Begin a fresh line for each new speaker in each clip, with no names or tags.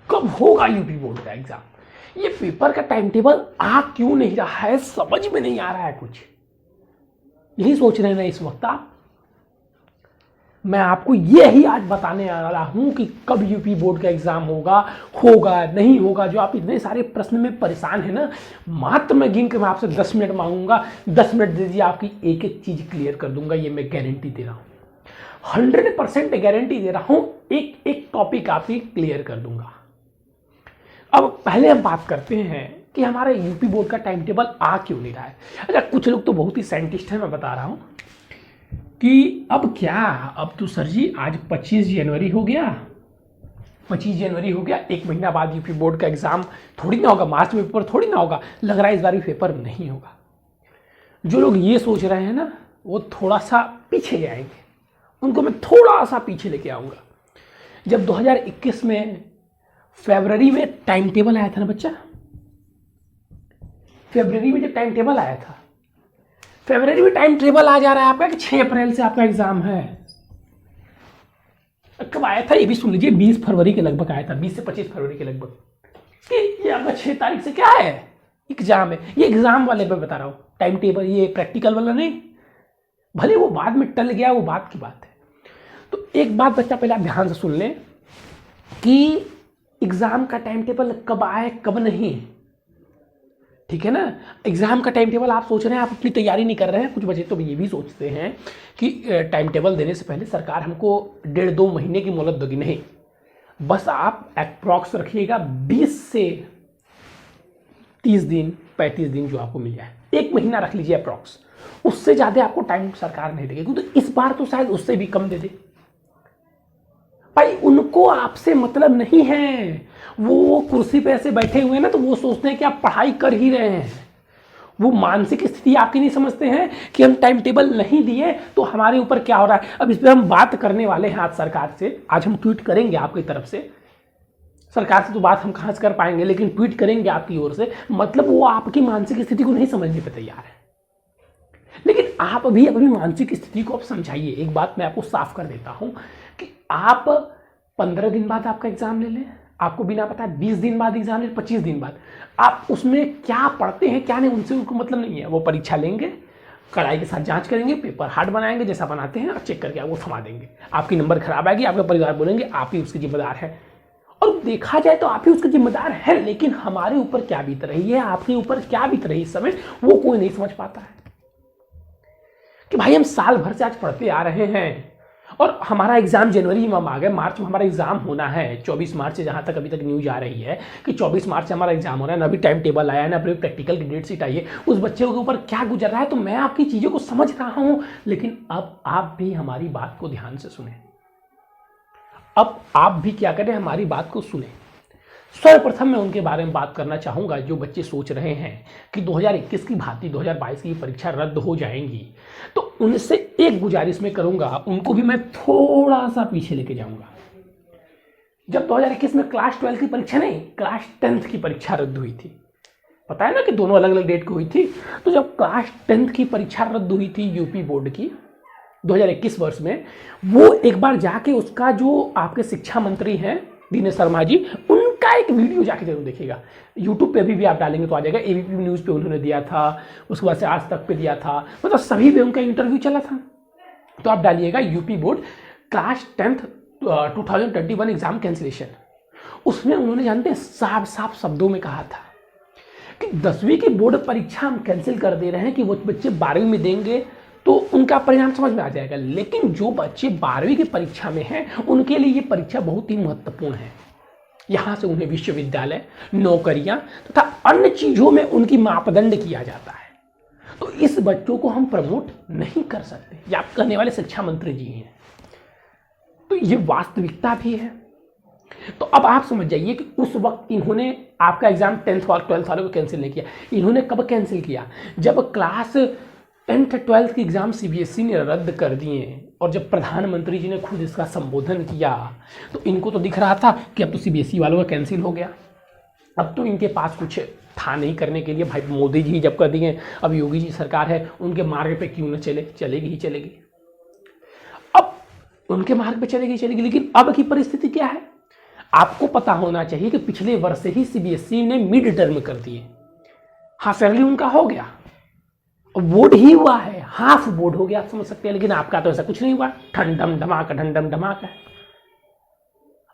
कब होगा UP board का एग्जाम? ये पेपर का टाइम टेबल आ क्यों नहीं रहा है, समझ में नहीं आ रहा है कुछ। यही सोच रहे हैं ना इस वक्त आप? मैं आपको ये ही आज बताने आ रहा हूं कि कब यूपी बोर्ड का एग्जाम होगा, होगा नहीं होगा। जो आप इतने सारे प्रश्न में परेशान है ना, मात्र मैं गिन के मैं आपसे 10 मिनट मांगूंगा, 10 मिनट दे दीजिए, आपकी एक एक चीज क्लियर कर दूंगा। ये मैं गारंटी दे रहा हूं, 100% गारंटी दे रहा हूं। एक एक टॉपिक आपकी क्लियर कर दूंगा। अब पहले हम बात करते हैं कि हमारे यूपी बोर्ड का टाइम टेबल आ क्यों नहीं रहा है। अच्छा, कुछ लोग तो बहुत ही साइंटिस्ट हैं, मैं बता रहा हूं कि अब क्या, अब तो सर जी आज 25 जनवरी हो गया, 25 जनवरी हो गया, एक महीना बाद यूपी बोर्ड का एग्जाम थोड़ी ना होगा, मार्च में पेपर थोड़ी ना होगा, लग रहा है इस बार भी पेपर नहीं होगा। जो लोग ये सोच रहे हैं ना, वो थोड़ा सा पीछे जाएंगे, उनको मैं थोड़ा सा पीछे लेके आऊंगा। जब 2021 में फरवरी में टाइम टेबल आया था ना बच्चा, फरवरी में जब टाइम टेबल आया था, फरवरी में टाइम टेबल आ जा रहा है आपका कि 6 अप्रैल से आपका एग्जाम है। कब आया था ये भी सुन लीजिए, 20 फरवरी के लगभग आया था, 20 से 25 फरवरी के लगभग, कि ये आपका 6 तारीख से क्या है, एग्जाम है। ये एग्जाम वाले मैं बता रहा हूं, टाइम टेबल ये प्रैक्टिकल वाला नहीं। भले वो बाद में टल गया, वो बात की बात है। तो एक बात बच्चा पहले आप ध्यान से सुन लें कि एग्जाम का टाइम टेबल कब आए कब नहीं, ठीक है ना। एग्जाम का टाइम टेबल आप सोच रहे हैं, आप अपनी तैयारी नहीं कर रहे हैं। कुछ बच्चे तो ये भी सोचते हैं कि टाइम टेबल देने से पहले सरकार हमको 1.5-2 महीने की मोहलत देगी। नहीं, बस आप अप्रॉक्स रखिएगा 20 से 30 दिन 35 दिन जो आपको मिल जाए, 1 महीना रख लीजिए अप्रॉक्स। उससे ज़्यादा आपको टाइम सरकार नहीं देगी, क्योंकि इस बार तो शायद उससे भी कम दे दे। भाई उनको आपसे मतलब नहीं है, वो कुर्सी पे ऐसे बैठे हुए हैं ना, तो वो सोचते हैं कि आप पढ़ाई कर ही रहे हैं। वो मानसिक स्थिति आपकी नहीं समझते हैं कि हम टाइम टेबल नहीं दिए तो हमारे ऊपर क्या हो रहा है। अब इस पर हम बात करने वाले हैं आज सरकार से, आज हम ट्वीट करेंगे आपकी तरफ से। सरकार से तो बात हम कहाँ से कर पाएंगे, लेकिन ट्वीट करेंगे आपकी ओर से। मतलब वो आपकी मानसिक स्थिति को नहीं समझने पर तैयार है, लेकिन आप भी अपनी मानसिक स्थिति को आप समझाइए। एक बात मैं आपको साफ कर देता हूं कि आप 15 दिन बाद आपका एग्जाम ले लें, आपको बिना पता 20 दिन बाद एग्जाम ले, 25 दिन बाद, आप उसमें क्या पढ़ते हैं क्या नहीं उनसे उनको मतलब नहीं है। वो परीक्षा लेंगे, कड़ाई के साथ जांच करेंगे, पेपर हार्ड बनाएंगे जैसा बनाते हैं, और चेक करके आपको थमा देंगे। आपकी नंबर खराब आएगी, आपके परिवार बोलेंगे आप ही उसके जिम्मेदार हैं। और देखा जाए तो आप ही उसके जिम्मेदार हैं, लेकिन हमारे ऊपर क्या बीत रही है, आपके ऊपर क्या बीत रही है इस समय, वो कोई नहीं समझ पाता है। कि भाई हम साल भर से आज पढ़ते आ रहे हैं, और हमारा एग्जाम जनवरी में हम आ गए, मार्च में हमारा एग्जाम होना है। 24 मार्च से जहां तक अभी तक न्यूज आ रही है कि 24 मार्च से हमारा एग्जाम हो रहा है, ना अभी टाइम टेबल आया है, ना अभी प्रैक्टिकल की डेट शीट आई है। उस बच्चे के ऊपर क्या गुजर रहा है। तो मैं आपकी चीजों को समझ रहा हूं, लेकिन अब आप भी हमारी बात को ध्यान से सुने। अब आप भी क्या करें, हमारी बात को सुने। सर्वप्रथम मैं उनके बारे में बात करना चाहूंगा जो बच्चे सोच रहे हैं कि 2021 की भांति 2022 की परीक्षा रद्द हो जाएंगी। तो उनसे एक गुजारिश मैं करूंगा, उनको भी मैं थोड़ा सा पीछे लेके जाऊंगा। जब 2021 में क्लास 12 की परीक्षा नहीं, क्लास 10th की परीक्षा रद्द हुई थी, पता है ना कि दोनों अलग अलग डेट को हुई थी। तो जब क्लास 10th की परीक्षा रद्द हुई थी यूपी बोर्ड की 2021 वर्ष में, वो एक बार जाके उसका जो आपके शिक्षा मंत्री हैं दिनेश शर्मा जी, उनका एक वीडियो जाके जरूर देखिएगा। यूट्यूब पे भी आप डालेंगे तो आ जाएगा। एबीपी न्यूज़ पे उन्होंने दिया था, उसके बाद से आज तक पे दिया था, मतलब सभी पे उनका इंटरव्यू चला था। तो आप डालिएगा UP board class 10th 2021 exam cancellation. उसमें उन्होंने जानते हैं साफ साफ शब्दों में कहा था कि 10वीं की बोर्ड परीक्षा हम कैंसिल कर दे रहे हैं कि वो बच्चे 12वीं में देंगे तो उनका परिणाम समझ में आ जाएगा। लेकिन जो बच्चे 12वीं की परीक्षा में हैं उनके लिए ये परीक्षा बहुत ही महत्वपूर्ण है। यहां से उन्हें विश्वविद्यालय, नौकरियां तथा अन्य चीजों में उनकी मापदंड किया जाता है। तो इस बच्चों को हम प्रमोट नहीं कर सकते, ये आप कहने वाले शिक्षा मंत्री जी हैं। तो ये वास्तविकता भी है। तो अब आप समझ जाइए कि उस वक्त इन्होंने आपका एग्जाम 10th और 12th वालों को कैंसिल नहीं किया। इन्होंने कब कैंसिल किया, जब क्लास 10th 12th की एग्जाम सीबीएसई ने रद्द कर दिए, और जब प्रधानमंत्री जी ने खुद इसका संबोधन किया तो इनको तो दिख रहा था कि अब तो सीबीएसई वालों का कैंसिल हो गया, अब तो इनके पास कुछ था नहीं करने के लिए। भाई मोदी जी जब कर दिए, अब योगी जी सरकार है, उनके मार्ग पे क्यों न चले, चलेगी ही चलेगी। अब उनके मार्ग पे चलेगी, लेकिन अब की परिस्थिति क्या है, आपको पता होना चाहिए कि पिछले वर्ष से ही सीबीएसई ने मिड टर्म कर दिए। हाफ ईयरली उनका हो गया, बोर्ड ही हुआ है, हाफ बोर्ड हो गया, आप समझ सकते हैं। लेकिन आपका तो ऐसा कुछ नहीं हुआ, ठंडम धमाका।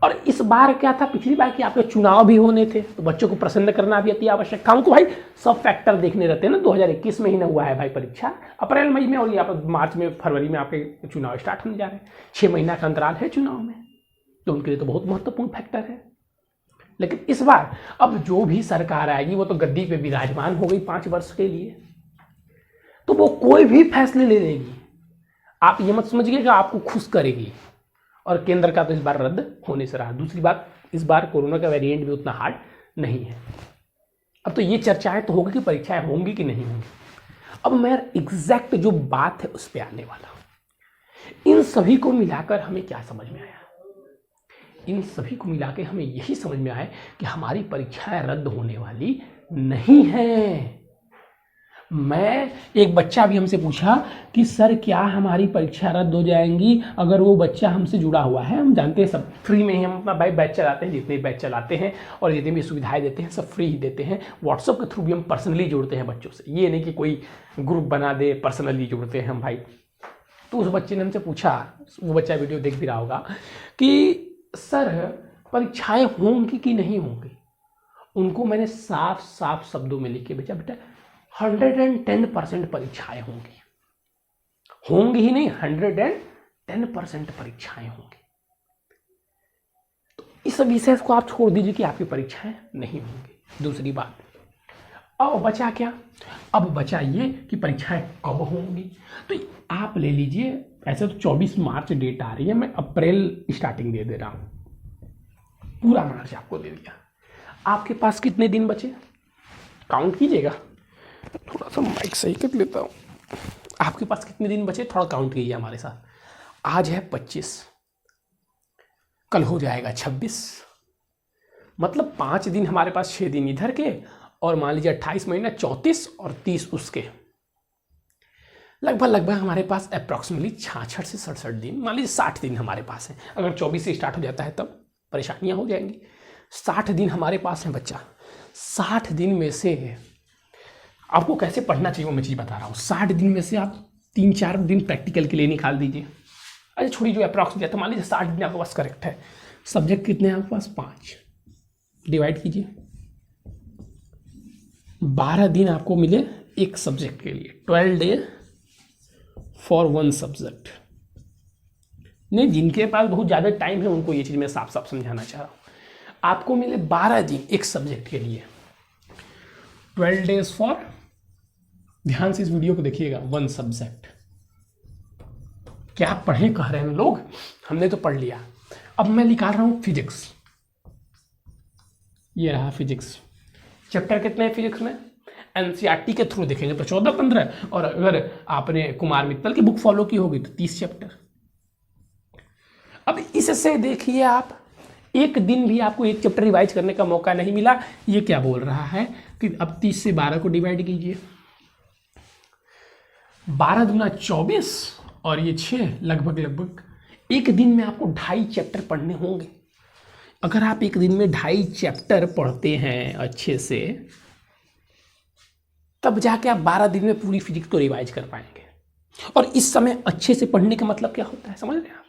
और इस बार क्या था, पिछली बार कि आपके चुनाव भी होने थे, तो बच्चों को प्रसन्न करना भी अति आवश्यक था। उनको भाई सब फैक्टर देखने रहते हैं ना। 2021 में ही ना हुआ है भाई परीक्षा, अप्रैल मई में, और ये आप मार्च में फरवरी में आपके चुनाव स्टार्ट होने जा रहे हैं। 6 महीना का अंतराल है चुनाव में, तो उनके लिए तो बहुत महत्वपूर्ण फैक्टर है। लेकिन इस बार अब जो भी सरकार आएगी वो तो गद्दी पे विराजमान हो गई 5 वर्ष के लिए, तो वो कोई भी फैसले ले लेगी। आप ये मत समझिए कि आपको खुश करेगी। और केंद्र का तो इस बार रद्द होने से रहा। दूसरी बात, इस बार कोरोना का वेरिएंट भी उतना हार्ड नहीं है। अब तो ये चर्चाएं तो होगी कि परीक्षाएं होंगी कि नहीं होंगी। अब मैं एग्जैक्ट जो बात है उस पर आने वाला हूं। इन सभी को मिलाकर हमें क्या समझ में आया? इन सभी को मिला के हमें यही समझ में आया कि हमारी परीक्षाएं रद्द होने वाली नहीं है। एक बच्चा भी हमसे पूछा कि सर क्या हमारी परीक्षा रद्द हो जाएंगी? अगर वो बच्चा हमसे जुड़ा हुआ है, हम जानते हैं सब फ्री में ही हम अपना भाई बैच चलाते हैं, जितने बैच चलाते हैं और जितनी भी सुविधाएं देते हैं सब फ्री ही देते हैं। व्हाट्सएप के थ्रू भी हम पर्सनली जुड़ते हैं बच्चों से, ये नहीं कि कोई ग्रुप बना दे, पर्सनली जुड़ते हैं हम भाई। तो उस बच्चे ने हमसे पूछा, वो बच्चा वीडियो देख भी रहा होगा, कि सर परीक्षाएं होंगी कि नहीं होंगी? उनको मैंने साफ साफ शब्दों में लिख के भेजा, बेटा 110% परीक्षाएं होंगी ही नहीं, 110% परीक्षाएं होंगी। तो इस विषय को आप छोड़ दीजिए कि आपकी परीक्षाएं नहीं होंगी। दूसरी बात, अब बचा क्या? अब बचा ये कि परीक्षाएं कब होंगी। तो आप ले लीजिए, ऐसे तो 24 मार्च डेट आ रही है, मैं अप्रैल स्टार्टिंग दे रहा हूं, पूरा मार्च आपको दे दिया। आपके पास कितने दिन बचे काउंट कीजिएगा। थोड़ा सा माइक सही कर लेता हूँ। आपके पास कितने दिन बचे थोड़ा काउंट कीजिए हमारे साथ। आज है 25, कल हो जाएगा 26, मतलब 5 दिन हमारे पास, 6 दिन इधर के, और मान लीजिए 28 महीना 34 और 30 उसके, लगभग हमारे पास अप्रॉक्सीमेटली 66 से 67 दिन, मान लीजिए 60 दिन हमारे पास है। अगर 24 से स्टार्ट हो जाता है तब परेशानियां हो जाएंगी। 60 दिन हमारे पास है बच्चा। 60 दिन में से आपको कैसे पढ़ना चाहिए वो मैं चीज़ बता रहा हूँ। 60 दिन में से आप 3-4 दिन प्रैक्टिकल के लिए निकाल दीजिए। अरे छोड़ी जो अप्रॉक्स दिया था, मान लीजिए 60 दिन आपके पास करेक्ट है। सब्जेक्ट कितने हैं आपके पास? 5, डिवाइड कीजिए। 12 दिन आपको मिले एक सब्जेक्ट के लिए, 12 डे फॉर 1 सब्जेक्ट। नहीं, जिनके पास बहुत ज़्यादा टाइम है उनको ये चीज़ मैं साफ साफ समझाना चाह रहा हूँ। आपको मिले 12 दिन एक सब्जेक्ट के लिए, 12 डेज फॉर, ध्यान से इस वीडियो को देखिएगा, 1 सब्जेक्ट। क्या पढ़े कह रहे हैं लोग? हमने तो पढ़ लिया। अब मैं निकाल रहा हूं फिजिक्स। ये रहा फिजिक्स। चैप्टर कितने हैं फिजिक्स में? एनसीईआरटी के थ्रू देखेंगे तो 14-15, और अगर आपने कुमार मित्तल की बुक फॉलो की होगी तो 30 चैप्टर। अब इससे देखिए आप, एक दिन भी आपको एक चैप्टर रिवाइज करने का मौका नहीं मिला। ये क्या बोल रहा है कि अब 30 से 12 को डिवाइड कीजिए, 12 दूना 24 और ये 6, लगभग एक दिन में आपको 2.5 चैप्टर पढ़ने होंगे। अगर आप एक दिन में 2.5 चैप्टर पढ़ते हैं अच्छे से, तब जाके आप 12 दिन में पूरी फिजिक्स को रिवाइज कर पाएंगे। और इस समय अच्छे से पढ़ने का मतलब क्या होता है, समझ रहे हैं आप?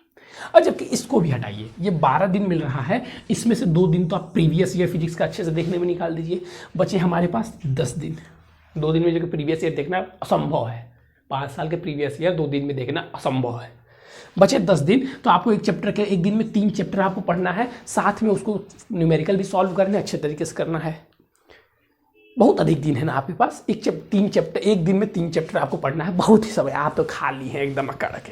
और जबकि इसको भी हटाइए, ये 12 दिन मिल रहा है, इसमें से 2 दिन तो आप प्रीवियस ईयर फिजिक्स का अच्छे से देखने में निकाल दीजिए। बचे हमारे पास 10 दिन। 2 दिन में जो कि प्रीवियस ईयर देखना असंभव है, 5 साल के प्रीवियस ईयर 2 दिन में देखना असंभव है। बचे 10 दिन, तो आपको एक चैप्टर के, एक दिन में 3 चैप्टर आपको पढ़ना है, साथ में उसको न्यूमेरिकल भी सॉल्व करना है, अच्छे तरीके से करना है। बहुत अधिक दिन है ना आपके पास, एक दिन में 3 चैप्टर आपको पढ़ना है, बहुत ही समय। आप तो खाली हैं एकदम अकड़ के,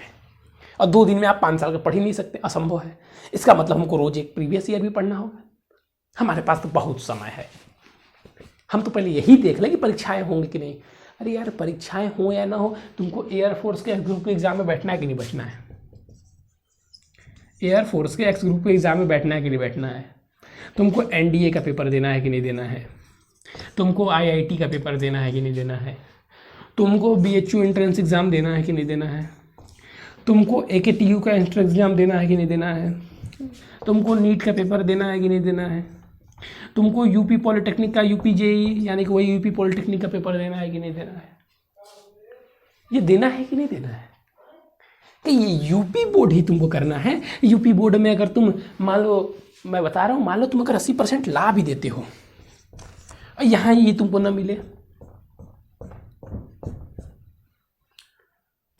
और 2 दिन में आप 5 साल का पढ़ ही नहीं सकते, असंभव है। इसका मतलब हमको रोज एक प्रीवियस ईयर भी पढ़ना होगा। हमारे पास तो बहुत समय है, हम तो पहले यही देख लें कि परीक्षाएं होंगी कि नहीं। अरे यार, परीक्षाएं हो या ना हो, तुमको एयरफोर्स के ग्रुप के एग्जाम में बैठना है कि नहीं बैठना है? एयरफोर्स के एक्स ग्रुप के एग्जाम में बैठना है कि नहीं बैठना है? तुमको एनडीए का पेपर देना है कि नहीं देना है? तुमको आईआईटी का पेपर देना है कि नहीं देना है? तुमको बीएचयू एंट्रेंस एग्जाम देना है कि नहीं देना है? तुमको एकेटीयू का एंट्रेंस एग्जाम देना है कि नहीं देना है? तुमको नीट का पेपर देना है कि नहीं देना है, तुमको यूपी पॉलिटेक्निक का यूपी जेई यानी कि वही यूपी पॉलिटेक्निक का पेपर देना है कि नहीं देना है, ये देना है कि नहीं देना है, कि ये यूपी बोर्ड ही तुमको करना है। यूपी बोर्ड में अगर तुम मान लो, मैं बता रहा हूँ, मान लो तुम अगर 80% ला भी देते हो और यहाँ ये तुमको ना मिले,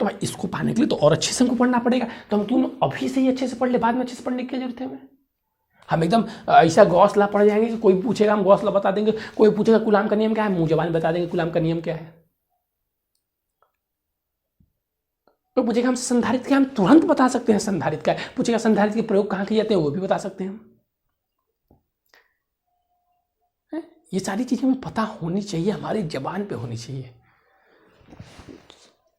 तो भाई इसको पाने के लिए तो और अच्छे से हमको पढ़ना पड़ेगा। तो हम तुम अभी से ही अच्छे से पढ़ ले, बाद में अच्छे से पढ़ने की क्या जरूरत है हमें। हम एकदम ऐसा गौसला पढ़ जाएंगे कि कोई पूछेगा हम गौसला बता देंगे, कोई पूछेगा गुलाम का नियम क्या है, मुंह जबान बता देंगे गुलाम का नियम क्या है। तो पूछेगा हम संधारित्र क्या, हम तुरंत बता सकते हैं संधारित्र क्या है। पूछेगा संधारित्र के प्रयोग कहाँ किए जाते हैं, वो भी बता सकते हैं हम। ये सारी चीजें हमें पता होनी चाहिए, हमारी जबान पे होनी चाहिए।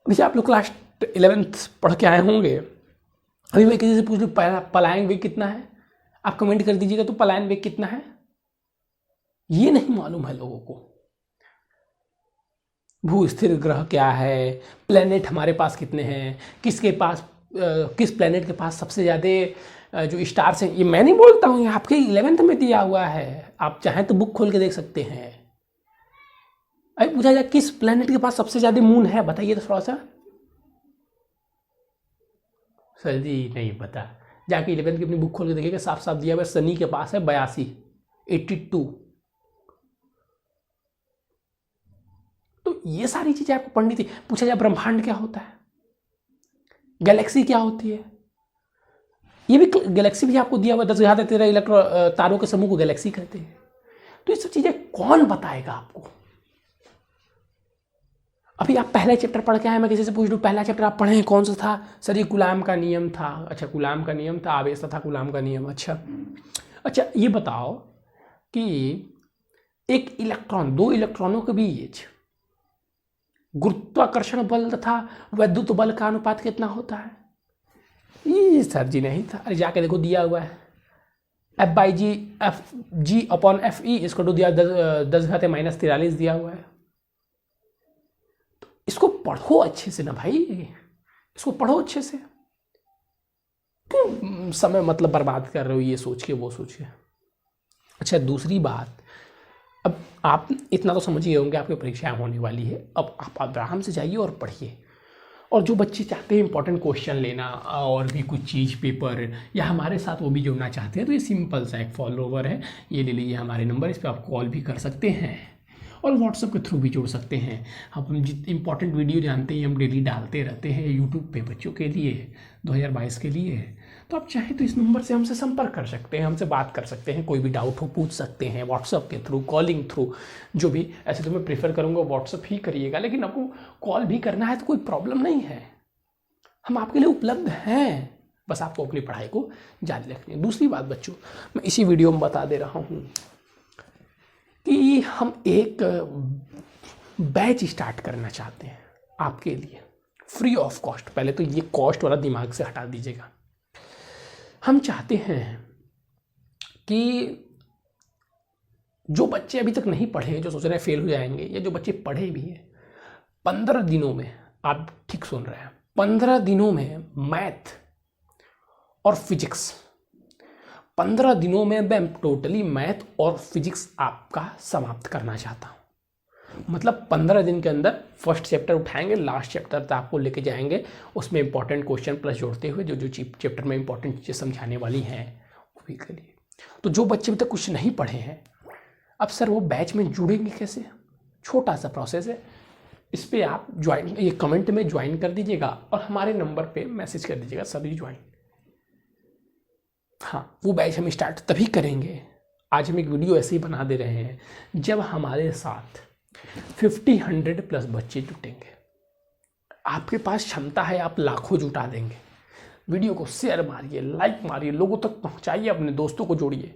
जैसे आप लोग क्लास 11th पढ़ के आए होंगे, अभी मैं किसी से पूछ लूँ पलायन वेग कितना है, आप कमेंट कर दीजिएगा तो पलायन वेग कितना है, ये नहीं मालूम है लोगों को। भू स्थिर ग्रह क्या है, प्लेनेट हमारे पास कितने हैं, किसके पास किस प्लेनेट के पास सबसे ज़्यादा जो स्टार्स हैं, ये मैं नहीं बोलता हूँ, ये आपके 11th में दिया हुआ है, आप चाहें तो बुक खोल के देख सकते हैं। अभी पूछा जाए किस प्लेनेट के पास सबसे ज़्यादा मून है, बताइए तो थोड़ा सा। सर जी नहीं पता, जाके 11th की अपनी बुक खोल के देखिएगा, साफ साफ दिया हुआ है, शनि के पास है 82, 82। तो ये सारी चीजें आपको पढ़नी थी। पूछा जाए ब्रह्मांड क्या होता है, गैलेक्सी क्या होती है, ये भी गैलेक्सी भी आपको दिया हुआ 10⁻13 इलेक्ट्रॉन तारों के समूह को गैलेक्सी कहते हैं। तो ये सब चीजें कौन बताएगा आपको। अभी आप पहला चैप्टर पढ़ के आए, मैं किसी से पूछ लूँ पहला चैप्टर आप पढ़े कौन सा था, सर ये गुलाम का नियम था। अच्छा गुलाम का नियम था, आवेश था गुलाम का नियम। अच्छा ये बताओ कि एक इलेक्ट्रॉन, दो इलेक्ट्रॉनों के बीच गुरुत्वाकर्षण बल तथा वैद्युत बल का अनुपात कितना होता है। ये सर जी नहीं था, अरे जाके देखो दिया हुआ है, F/G/F/E इसको तो दिया 10⁻⁻43 दिया हुआ है। तो इसको पढ़ो अच्छे से ना भाई, इसको पढ़ो अच्छे से, क्यों समय मतलब बर्बाद कर रहे हो ये सोच के वो सोच के। अच्छा दूसरी बात, अब आप इतना तो समझ ही होंगे आपकी परीक्षाएं होने वाली है, अब आप आराम से जाइए और पढ़िए। और जो बच्चे चाहते हैं इंपॉर्टेंट क्वेश्चन लेना और भी कुछ चीज़ पेपर या हमारे साथ वो भी जुड़ना चाहते हैं, तो ये सिंपल सा एक फॉलोवर है, ये ले लीजिए हमारे नंबर, इस पर आप कॉल भी कर सकते हैं और व्हाट्सएप के थ्रू भी जुड़ सकते हैं। हम जितने इंपॉर्टेंट वीडियो जानते हैं हम डेली डालते रहते हैं यूट्यूब पे बच्चों के लिए 2022 के लिए। तो आप चाहें तो इस नंबर से हमसे संपर्क कर सकते हैं, हमसे बात कर सकते हैं, कोई भी डाउट हो पूछ सकते हैं व्हाट्सएप के थ्रू, कॉलिंग थ्रू, जो भी। ऐसे तो मैं प्रेफर करूँगा व्हाट्सएप ही करिएगा, लेकिन आपको कॉल भी करना है तो कोई प्रॉब्लम नहीं है, हम आपके लिए उपलब्ध हैं, बस आपको अपनी पढ़ाई को जारी रखनी है। दूसरी बात बच्चों, मैं इसी वीडियो में बता दे रहा हूँ कि हम एक बैच स्टार्ट करना चाहते हैं आपके लिए फ्री ऑफ कॉस्ट। पहले तो ये कॉस्ट वाला दिमाग से हटा दीजिएगा। हम चाहते हैं कि जो बच्चे अभी तक नहीं पढ़े हैं, जो सोच रहे हैं फेल हो जाएंगे, या जो बच्चे पढ़े भी हैं, 15 दिनों में, आप ठीक सुन रहे हैं, 15 दिनों में मैथ और फिजिक्स, 15 दिनों में मैं टोटली मैथ और फिजिक्स आपका समाप्त करना चाहता हूँ। मतलब 15 दिन के अंदर फर्स्ट चैप्टर उठाएंगे, लास्ट चैप्टर तक आपको लेके जाएंगे, उसमें इंपॉर्टेंट क्वेश्चन प्लस जोड़ते हुए जो जो चैप्टर में इंपॉर्टेंट चीज़ें समझाने वाली हैं वो भी करिए। तो जो बच्चे अभी तक कुछ नहीं पढ़े हैं, अब सर वो बैच में जुड़ेंगे कैसे, छोटा सा प्रोसेस है। इस पर आप ज्वाइन, ये कमेंट में ज्वाइन कर दीजिएगा और हमारे नंबर पे मैसेज कर दीजिएगा सभी ज्वाइन। हाँ, वो बैच हम स्टार्ट तभी करेंगे, आज हम एक वीडियो ऐसे ही बना दे रहे हैं, जब हमारे साथ 50-100 प्लस बच्चे जुटेंगे। आपके पास क्षमता है, आप लाखों जुटा देंगे। वीडियो को शेयर मारिए, लाइक मारिए, लोगों तक पहुंचाइए, अपने दोस्तों को जोड़िए।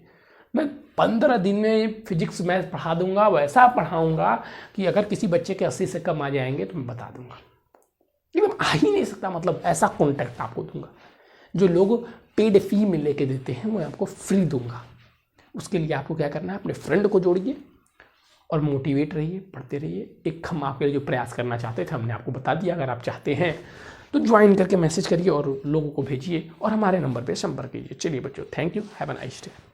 मैं 15 दिन में फिजिक्स मैथ पढ़ा दूंगा, वैसा पढ़ाऊंगा कि अगर किसी बच्चे के 80 से कम आ जाएंगे तो मैं बता दूंगा। लेकिन आ ही नहीं सकता, मतलब ऐसा कॉन्टैक्ट आपको दूंगा। जो लोग पेड फी में लेके देते हैं वो आपको फ्री दूंगा। उसके लिए आपको क्या करना है, अपने फ्रेंड को जोड़िए और मोटिवेट रहिए, पढ़ते रहिए। एक हम आपके लिए जो प्रयास करना चाहते थे हमने आपको बता दिया। अगर आप चाहते हैं तो ज्वाइन करके मैसेज करिए और लोगों को भेजिए और हमारे नंबर पे संपर्क कीजिए। चलिए बच्चों, thank you, have a nice day.